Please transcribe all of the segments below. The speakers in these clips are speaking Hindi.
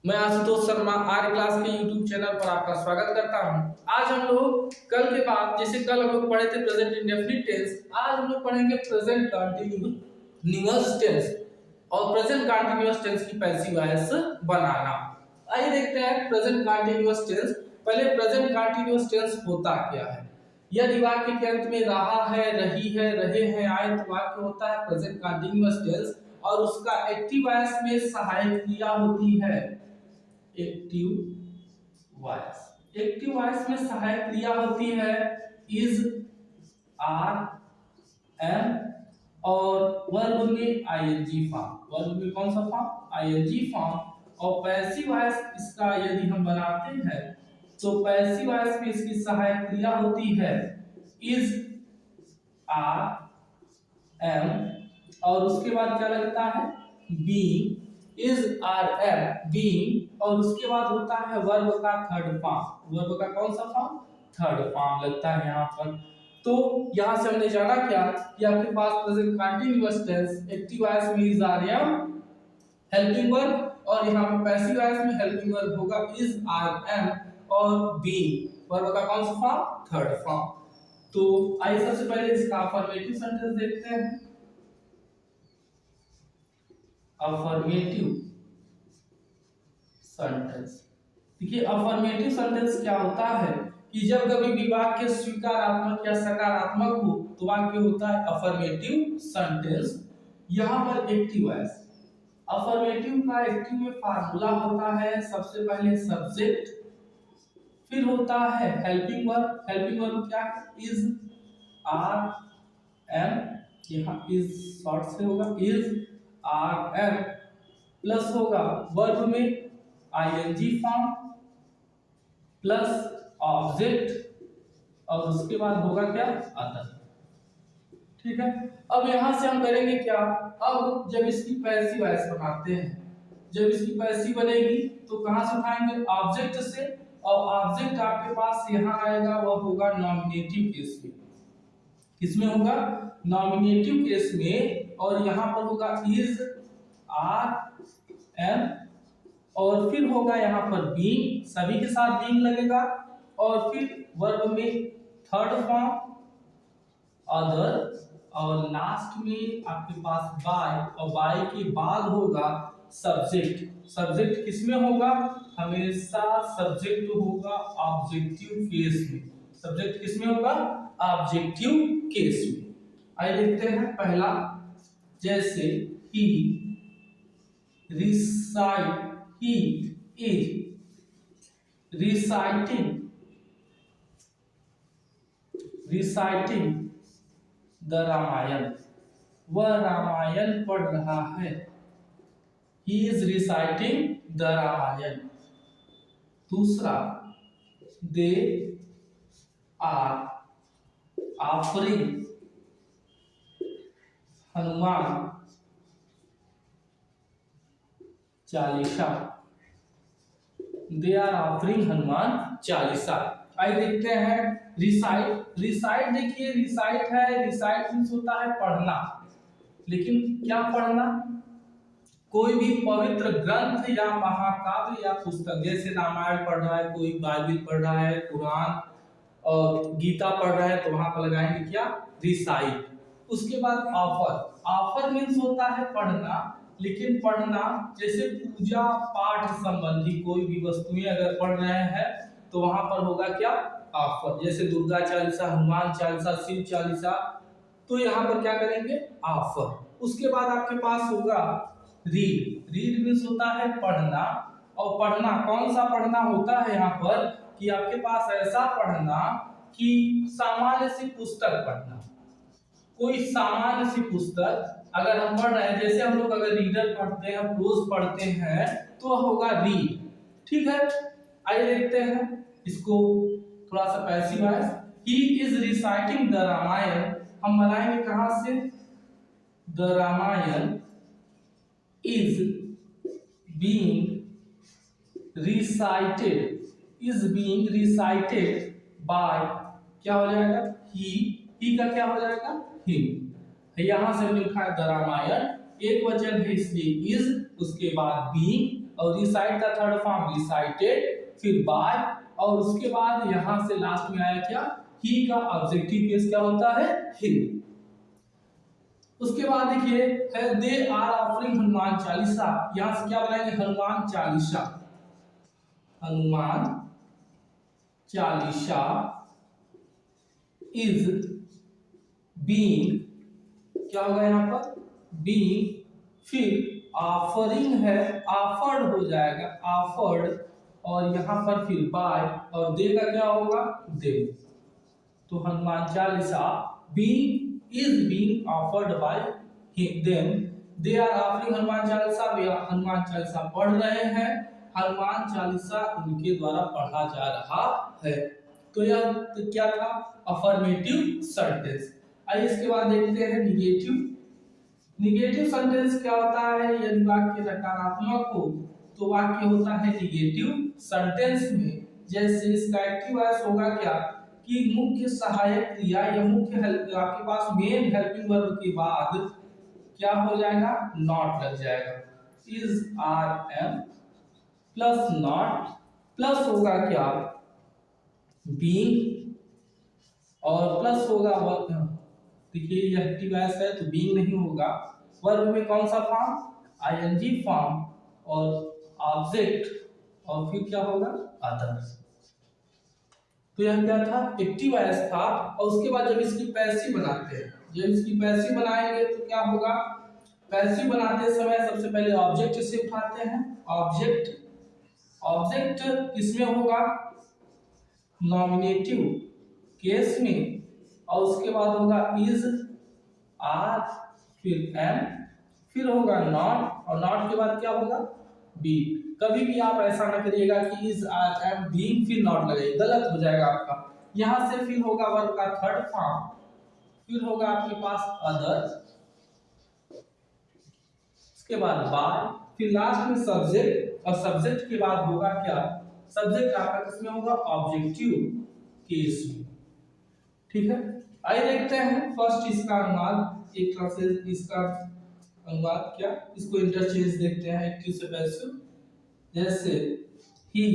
मैं आशुतोष शर्मा आर क्लास के यूट्यूब चैनल पर आपका स्वागत करता हूं। आज हम लोग कल के बाद, जैसे कल हम लोग पढ़े थे प्रेजेंट इंडेफिनिट टेंस, आज हम लोग पढ़ेंगे प्रेजेंट कंटीन्यूअस टेंस और प्रेजेंट कंटीन्यूअस टेंस की पैसिव वॉइस बनाना। आइए देखते हैं प्रेजेंट कंटीन्यूअस टेंस। पहले प्रेजेंट कंटीन्यूअस टेंस होता क्या है। यदि वाक्य के अंत में रहा है, रही है, रहे हैं आए तो वाक्य होता है प्रेजेंट कंटीन्यूअस टेंस और उसका एक्टिव वॉइस में सहायक क्रिया होती है एक्टिव वॉइस। एक्टिव वॉइस में सहायक क्रिया होती है इज, आर, एम और वर्ब में आईएनजी फॉर्म। वर्ब में कौन सा फॉर्म? ING form. और पैसिव वॉइस इसका यदि हम बनाते हैं तो पैसिव वॉइस में इसकी सहायक क्रिया होती है इज, आर, एम और उसके बाद क्या लगता है be, is, are, am, be और उसके बाद होता है वर्ब का थर्ड फॉर्म। वर्ब का कौन सा फॉर्म? थर्ड फॉर्म लगता है यहाँ पर। तो यहाँ से हमने जाना क्या कि आपके पास present continuous tense active voice में is, are, am helping verb और यहाँ पर पैसिव वॉइस में हेल्पिंग वर्ब होगा इज, आर, एम और बी। वर्ब का कौन सा फॉर्म? Third form. तो आइए सबसे पहले इसका अफर्मेटिव सेंटेंस देखते हैं। Affirmative sentence. देखिए अफर्मेटिव सेंटेंस क्या होता है कि जब कभी भी वाक्य स्वीकारात्मक या सकारात्मक हो तो वाक्य होता है अफर्मेटिव सेंटेंस। यहाँ पर एक्टिव वॉइस, अफर्मेटिव का एक्टिव में फार्मूला होता है सबसे पहले सब्जेक्ट, फिर होता है हेल्पिंग वर्ब। हेल्पिंग वर्ब क्या है? इज, आर, एम, यहाँ इज शॉर्ट से होगा इज, आर, एम प्लस होगा वर्ब में आईएनजी फॉर्म प्लस ऑब्जेक्ट और उसके बाद होगा क्या? अदर। ठीक है। अब यहां से हम करेंगे क्या, अब जब इसकी पैसिव वॉइस बनाते हैं, जब इसकी पैसिव बनेगी तो कहां से उठाएंगे? ऑब्जेक्ट से। और ऑब्जेक्ट आपके पास यहां आएगा, वह होगा नॉमिनेटिव केस में। किसमें होगा? नॉमिनेटिव केस में। और यहां पर होगा इज, आर, एम और फिर होगा यहाँ पर बीइंग, सभी के साथ बीइंग लगेगा और फिर वर्ब में थर्ड फॉर्म अदर और लास्ट में आपके पास बाय और बाय के बाद होगा सब्जेक्ट। सब्जेक्ट किसमें होगा? हमेशा सब्जेक्ट होगा ऑब्जेक्टिव केस में। सब्जेक्ट किसमें होगा? ऑब्जेक्टिव केस में। आइए देखते हैं पहला, जैसे ही recite, he is reciting the Ramayana. वह रामायण पढ़ रहा है। he is reciting the Ramayan. दूसरा, they are offering Hanuman Chalisa. They are offering Hanuman Chalisa. आइए देखते हैं रिसाइट। रिसाइट देखिए रिसाइट है, रिसाइट मींस होता है पढ़ना। लेकिन क्या पढ़ना? कोई भी पवित्र ग्रंथ या महाकाव्य या पुस्तक, जैसे रामायण पढ़ रहा है, कोई बाइबल पढ़ रहा है, कुरान और गीता पढ़ रहा है तो वहां पर लगाएंगे क्या? रिसाइट। उसके बाद ऑफर। ऑफर मींस होता है पढ़ना, लेकिन पढ़ना जैसे पूजा पाठ संबंधी कोई भी वस्तुएं अगर पढ़ रहे हैं तो वहां पर होगा क्या? ऑफर। जैसे दुर्गा चालीसा, हनुमान चालीसा, शिव चालीसा, तो यहाँ पर क्या करेंगे? ऑफर। उसके बाद आपके पास होगा रीड। रीड मींस होता है पढ़ना। और पढ़ना कौन सा पढ़ना होता है यहाँ पर कि आपके पास ऐसा पढ़ना कि सामान्य सी पुस्तक पढ़ना। कोई सामान्य सी पुस्तक अगर हम पढ़ रहे हैं, जैसे हम लोग अगर रीडर पढ़ते हैं, प्रोज पढ़ते हैं तो होगा रीड। ठीक है। आइए देखते हैं इसको थोड़ा सा passive voice. He is reciting the Ramayana. हम बनाएंगे कहां से? The Ramayana is being recited, is being recited by, क्या हो जाएगा? ही का क्या हो जाएगा? हिम। यहां से हमने लिखा है द रामायण, एक वचन है इसलिए इज, उसके बाद बीइंग और रिसाइट का थर्ड फॉर्म रिसाइटेड, फिर बाय, और उसके बाद यहां से लास्ट में आया क्या, ही का ऑब्जेक्टिव केस क्या होता है, हिम। उसके बाद देखिए है they are offering Hanuman Chalisa, यहां से क्या बनाएंगे, हनुमान चालीसा, हनुमान चालीसा इज बीइंग, क्या होगा यहाँ पर, बीइंग, फिर ऑफरिंग है, ऑफर्ड हो जाएगा, ऑफर्ड, और यहाँ पर फिर बाय, और दे का क्या होगा, दे। तो Hanuman Chalisa being is being offered by them, they are offering Hanuman Chalisa, वे हनुमान चालीसा पढ़ रहे हैं, हनुमान चालीसा उनके द्वारा पढ़ा जा रहा है। तो यह क्या था, अफर्मेटिव सेंटेंस। आइए इसके बाद देखते हैं निगेटिव। निगेटिव सेंटेंस क्या होता है, यदि वाक्य नकारात्मक हो तो वाक्य होता है निगेटिव सेंटेंस में। जैसे इसका एक्टिव वॉइस होगा क्या, कि मुख्य सहायक क्रिया या मुख्य हेल्प, आपके पास मेन हेल्पिंग वर्ब के बाद क्या हो जाएगा, नॉट लग जाएगा, is are am plus not, plus होगा क्या, बीइंग, और प्लस होगा वर्ब। देखिए यह एक्टिव वॉइस है तो बीइंग नहीं होगा, वर्ब में कौन सा फॉर्म, आईएनजी फॉर्म, और ऑब्जेक्ट, और फिर क्या होगा, अदर्स। तो यह क्या था, एक्टिव वॉइस था। और उसके बाद जब इसकी पैसिव बनाते हैं, जब इसकी पैसिव बनाएंगे तो क्या होगा, पैसिव बनाते समय सबसे पहले ऑब्जेक्ट से उठाते हैं, ऑब्जेक्ट, ऑब्जेक्ट किसमें होगा, नॉमिनेटिव केस में, और उसके बाद होगा इज, आर, फिर एम, फिर होगा नॉट, और नॉट के बाद क्या होगा, बी। कभी भी आप ऐसा ना करिएगा कि इज, आर, एम, बीइंग फिर नॉट लगाइए, गलत हो जाएगा आपका। यहां से फिर होगा वर्ब का थर्ड फॉर्म, फिर होगा आपके पास अदर, उसके बाद बाय, फिर लास्ट में सब्जेक्ट, और सब्जेक्ट के बाद होगा क्या, सब्जेक्ट आपका किसमें होगा, ऑब्जेक्टिव केस में। ठीक है, आइए देखते हैं फर्स्ट इसका अनुवाद, एक तरह से इसका अनुवाद क्या, इसको इंटरचेंज देखते हैं एक्टिव से पैसिव। जैसे he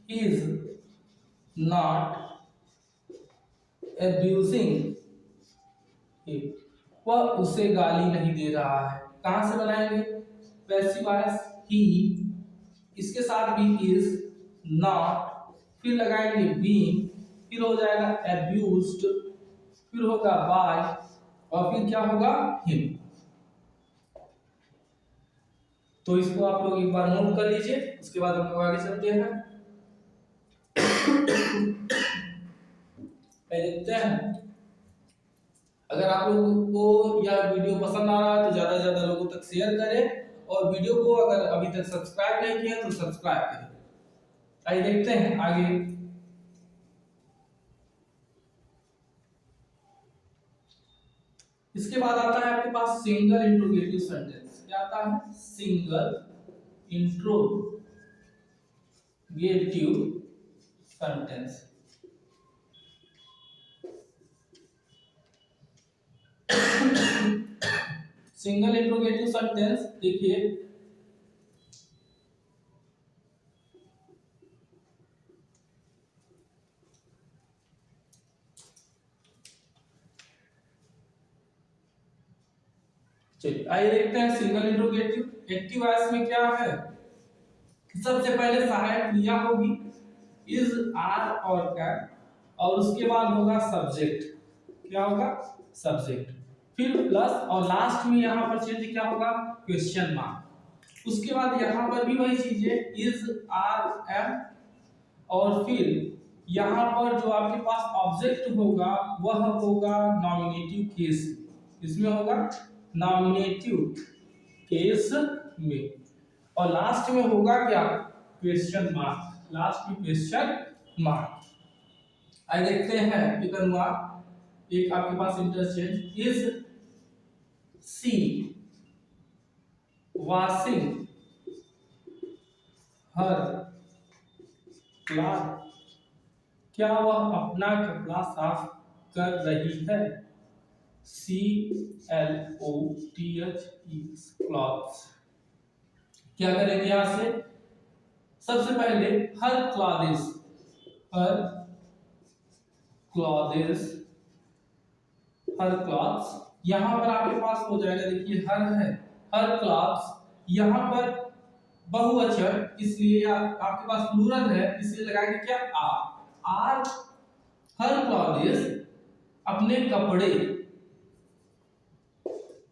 is not abusing it, वह उसे गाली नहीं दे रहा है। कहां से बनाएंगे, पैसिव वॉइस ही, इसके साथ भी इज, नॉट, फिर लगाएंगे बीइंग, फिर हो जाएगा abused, फिर होगा बाय, और फिर क्या होगा, हिम। तो इसको आप लोग एक बार नोट कर लीजिए, उसके बाद हम लोग आगे चलते हैं। देखते हैं, अगर आप लोगों को यह वीडियो पसंद आ रहा है तो ज्यादा से ज्यादा लोगों तक शेयर करें, और वीडियो को अगर अभी तक सब्सक्राइब नहीं किया तो सब्सक्राइब करें। आइए देखते हैं आगे। इसके बाद आता है आपके पास सिंगल इंट्रोगेटिव सेंटेंस। क्या आता है, single interrogative sentence. Single interrogative sentence देखिए, चलिए आइए देखते हैं सिंगल इंट्रोगेटिव। एक्टिव वॉइस में क्या है, सबसे पहले सहायक क्रिया होगी इज, आर और कैन, और उसके बाद होगा सब्जेक्ट, क्या होगा, सब्जेक्ट, फिर प्लस, और लास्ट में यहाँ पर चेंज क्या होगा, क्वेश्चन मार्क। उसके बाद यहाँ पर भी वही चीज है, इज, आर, एम, और फिर यहाँ पर जो आपके पास ऑब्जेक्ट होगा वह होगा नॉमिनेटिव केस, इसमें होगा नॉमिनेटिव केस में, और लास्ट में होगा क्या, क्वेश्चन मार्क, लास्ट में क्वेश्चन मार्क। आइए देखते हैं एक अनुवाद, एक आपके पास interchange, is she washing her cloth, क्या वह अपना कपड़ा साफ कर रही है। CLOTHES, clothes. क्या करेंगे यहां से? सबसे पहले her clothes, her clothes, her clothes, यहां पर आपके पास हो जाएगा, देखिए हर है, हर क्लॉथ्स, यहां पर बहुवचन इसलिए आपके पास प्लूरल है इसलिए लगाएंगे क्या? आर हर क्लॉथेस अपने कपड़े,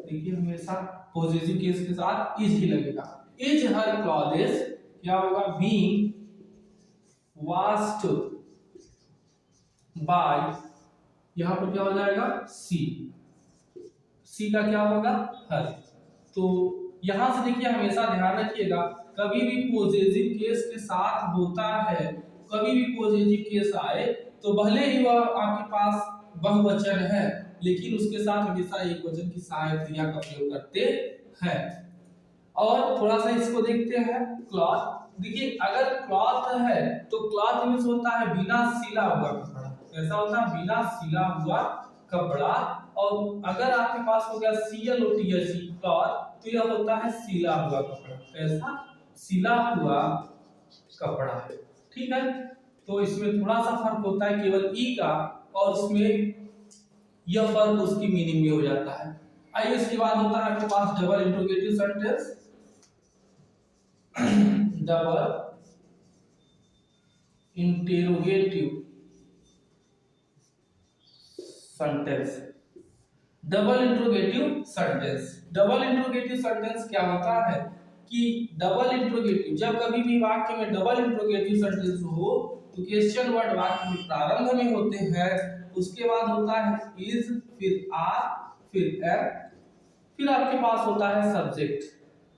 देखिए हमेशा पॉजिटिव केस के साथ इज ही लगेगा। इज हर क्लॉथेस क्या होगा? बीइंग वाश्ड बाय, यहां पर क्या हो जाएगा? सी का क्या होगा? हर। तो यहां से देखिए हमेशा ध्यान रखिएगा, कभी भी पॉजिटिव केस के साथ होता है, कभी भी पॉजिटिव केस आए तो भले ही वह आपके पास बहुवचन है लेकिन उसके साथ हमेशा एक वचन की सहायक क्रिया का प्रयोग करते हैं। और थोड़ा सा इसको देखते हैं, क्लॉथ। देखिए अगर क्लॉथ है तो क्लॉथ मींस होता है बिना सिला हुआ कपड़ा, ऐसा होता है बिना सिला हुआ कपड़ा। और अगर आपके पास हो गया CLOTHE क्लॉथ तो यह होता है सिला हुआ कपड़ा, ऐसा सिला हुआ कपड़ा है। ठीक है, तो इसमें थोड़ा सा फर्क होता है केवल ई का, और उसमें यह फर्क उसकी मीनिंग में हो जाता है। आइए इसके बाद होता है आपके पास double interrogative sentence. Double interrogative sentence, double interrogative sentence. Double interrogative sentence क्या होता है कि डबल इंट्रोगेटिव, जब कभी भी वाक्य में डबल इंट्रोगेटिव सेंटेंस हो तो क्वेश्चन वर्ड वाक्य में प्रारंभ में होते हैं, उसके बाद होता है इज, फिर आर, फिर एम, फिर आपके पास होता है सब्जेक्ट,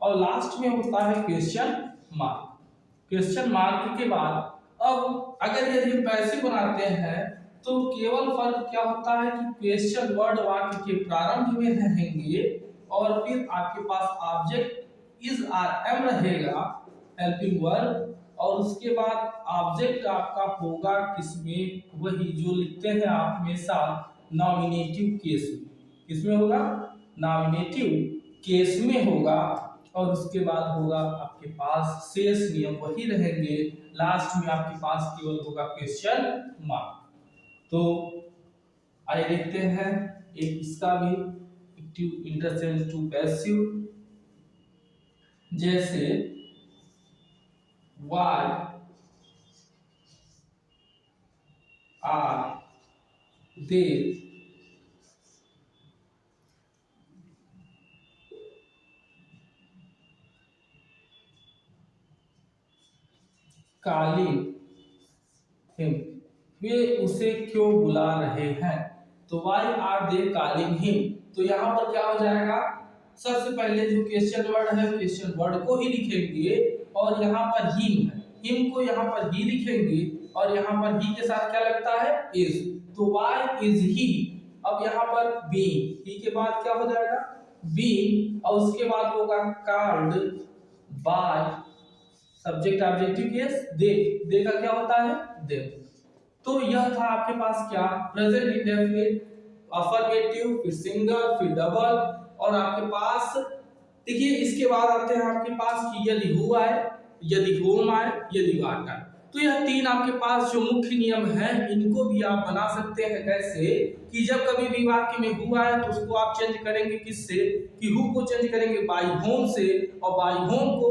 और लास्ट में होता है क्वेश्चन मार्क। क्वेश्चन मार्क के बाद अब अगर यदि पैसिव बनाते हैं तो केवल फर्क क्या होता है कि क्वेश्चन वर्ड वाक्य के प्रारंभ में रहेंगे और फिर आपके पास ऑब्जेक्ट इज आर एम रहेगा, हेल्पिंग वर्ब, और उसके बाद ऑब्जेक्ट आपका होगा किसमें? वही जो लिखते हैं आप हमेशा नॉमिनेटिव केस में। किसमें होगा? नॉमिनेटिव केस में होगा, और उसके बाद होगा आपके पास शेष नियम वही रहेंगे, लास्ट में आपके पास केवल होगा क्वेश्चन मार्क। तो आइए देखते हैं एक इसका भी एक्टिव इंटरचेंज टू पैसिव, जैसे why are they calling him, वे उसे क्यों बुला रहे हैं? तो why are they calling him, तो यहाँ पर क्या हो जाएगा? सबसे पहले जो क्वेश्चन वर्ड है क्वेश्चन वर्ड को ही लिखेंगे, और यहाँ पर हिम है, हिम को यहाँ पर ही लिखेंगे, और यहाँ पर ही के साथ क्या लगता है? इज, तो why is he, अब यहाँ पर being, ही के बाद क्या हो जाएगा? being, और उसके बाद होगा called by, subject objective case, they का क्या होता है? them। तो यह था आपके पास क्या? प्रेजेंट इंडेफिनिट, अफर्मेटिव, फिर सिंगल, फिर डबल, और आपके पास देखिए इसके बाद आते हैं आपके पास कि यदि हु आए, यदि होम आए, यदि वाट आए। तो यह तीन आपके पास जो मुख्य नियम हैं इनको भी आप बना सकते हैं। कैसे? कि जब कभी भी वाक्य में हु आए तो उसको आप चेंज करेंगे किससे? कि हु को चेंज करेंगे बाय होम से, और बाय होम को,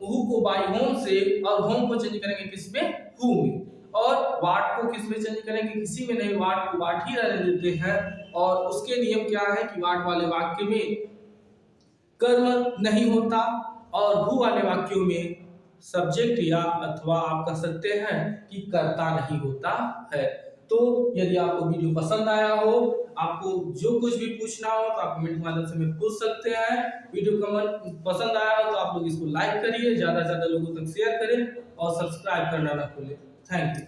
हु को बाय होम से, और होम को चेंज करेंगे किसमें? हु में। और वाट को किसमें चेंज करेंगे? किसी में नहीं, वाट को वाट ही रहने देते हैं। और उसके नियम क्या है कि वाट वाले वाक्य में कर्म नहीं होता, और हु वाले वाक्यों में सब्जेक्ट या अथवा आप कह सकते हैं कि कर्ता नहीं होता है। तो यदि आपको वीडियो पसंद आया हो, आपको जो कुछ भी पूछना हो तो आप कमेंट के माध्यम से पूछ सकते हैं। वीडियो कमेंट पसंद आया हो तो आप लोग इसको लाइक करिए, ज्यादा से ज्यादा लोगों तक शेयर करें, और सब्सक्राइब करना ना भूलें। Thank you.